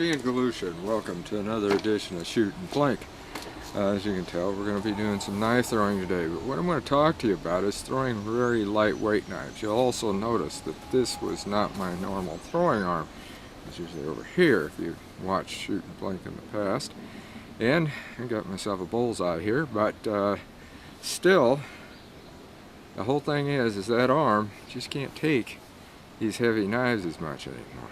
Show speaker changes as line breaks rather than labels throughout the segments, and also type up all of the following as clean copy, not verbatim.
Andy and Galusha, and welcome to another edition of Shooting Plink. As you can tell, we're going to be doing some knife throwing today, but what I'm going to talk to you about is throwing very lightweight knives. You'll also notice that this was not my normal throwing arm. It's usually over here if you've watched Shooting Plink in the past. And I got myself a bullseye here, but still, the whole thing is that arm just can't take these heavy knives as much anymore.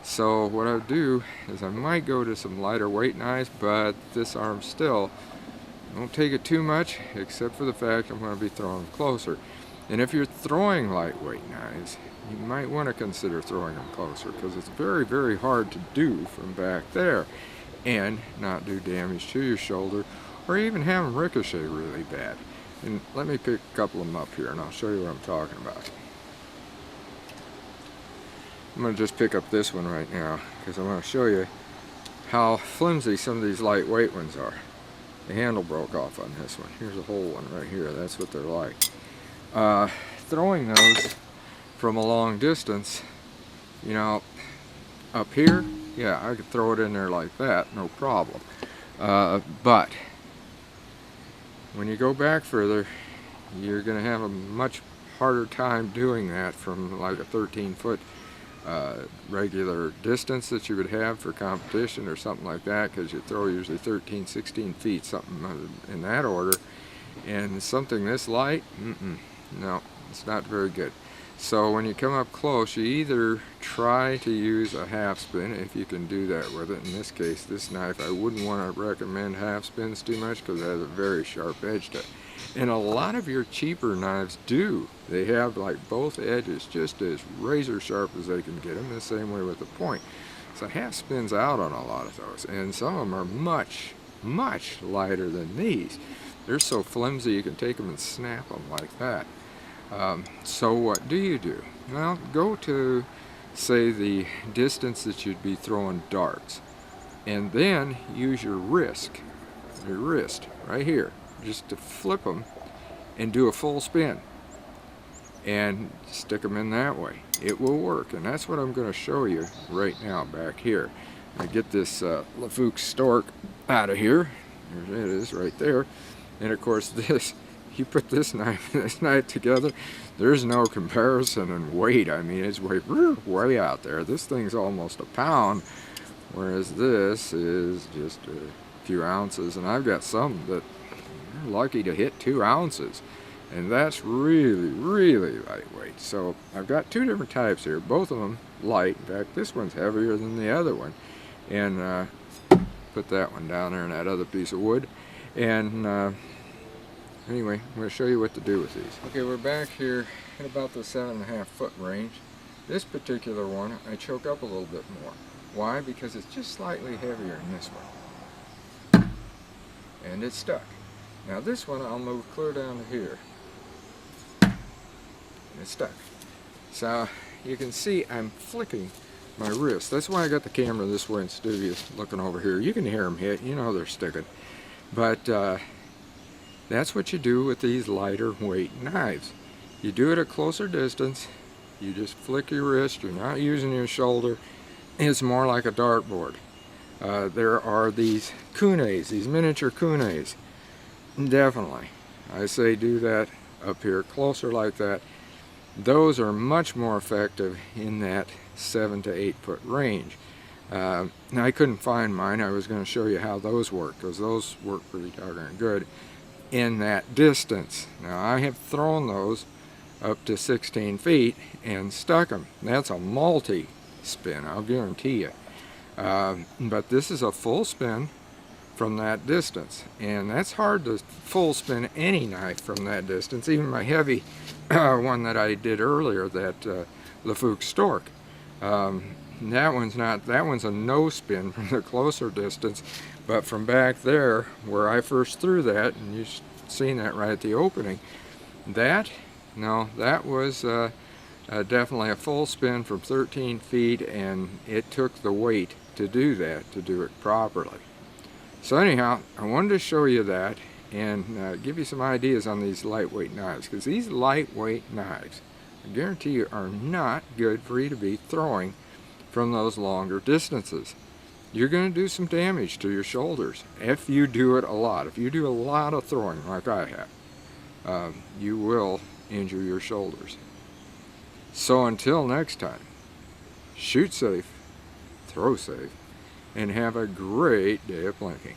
So what I'll do is I might go to some lighter weight knives, but this arm still won't take it too much, except for the fact I'm going to be throwing closer. And if you're throwing lightweight knives, you might want to consider throwing them closer, because it's very, very hard to do from back there and not do damage to your shoulder, or even have them ricochet really bad. And let me pick a couple of them up here and I'll show you what I'm talking about. I'm going to just pick up this one right now because I want to show you how flimsy some of these lightweight ones are. The handle broke off on this one. Here's a whole one right here. That's what they're like. Throwing those from a long distance, you know, up here, yeah, I could throw it in there like that, no problem. But when you go back further, you're going to have a much harder time doing that from like a 13-foot regular distance that you would have for competition or something like that, because you throw usually 13, 16 feet, something in that order. And something this light, no, it's not very good. So when you come up close, you either try to use a half spin, if you can do that with it. In this case, this knife, I wouldn't want to recommend half spins too much because it has a very sharp edge to it. And a lot of your cheaper knives do. They have like both edges just as razor sharp as they can get them, the same way with the point. So half spins out on a lot of those, and some of them are much, much lighter than these. They're so flimsy you can take them and snap them like that. So what do? Well, go to, say, the distance that you'd be throwing darts, and then use your wrist right here, just to flip them and do a full spin and stick them in that way. It will work, and that's what I'm going to show you right now back here. I get this LaFouque Stork out of here. There it is right there. And of course this, you put this knife and this knife together, there's no comparison in weight. I mean, it's way out there. This thing's almost a pound, whereas this is just a few ounces, and I've got some that are lucky to hit 2 ounces, and that's really, really lightweight. So I've got two different types here, both of them light. In fact, this one's heavier than the other one. And put that one down there in that other piece of wood. And anyway, I'm going to show you what to do with these. Okay, we're back here at about the 7.5 foot range. This particular one, I choke up a little bit more. Why? Because it's just slightly heavier than this one. And it's stuck. Now this one, I'll move clear down to here. And it's stuck. So you can see I'm flicking my wrist. That's why I got the camera this way instead of you looking over here. You can hear them hit. You know they're sticking. But that's what you do with these lighter weight knives. You do it at a closer distance. You just flick your wrist. You're not using your shoulder. It's more like a dartboard. There are these kunais, these miniature kunais. Definitely, I say do that up here closer like that. Those are much more effective in that 7 to 8 foot range. Now I couldn't find mine. I was going to show you how those work, because those work pretty doggone good in that distance. Now I have thrown those up to 16 feet and stuck them. That's a multi-spin, I'll guarantee you. But this is a full spin from that distance, and that's hard to full spin any knife from that distance. Even my heavy one that I did earlier, that LaFouque Stork, that one's a no spin from the closer distance. But from back there where I first threw that, and you've seen that right at the opening, that was definitely a full spin from 13 feet, and it took the weight to do that, to do it properly. So anyhow, I wanted to show you that and give you some ideas on these lightweight knives, because these lightweight knives, I guarantee you, are not good for you to be throwing from those longer distances. you're going to do some damage to your shoulders if you do it a lot. If you do a lot of throwing like I have, you will injure your shoulders. So until next time, shoot safe, throw safe, and have a great day of plinking.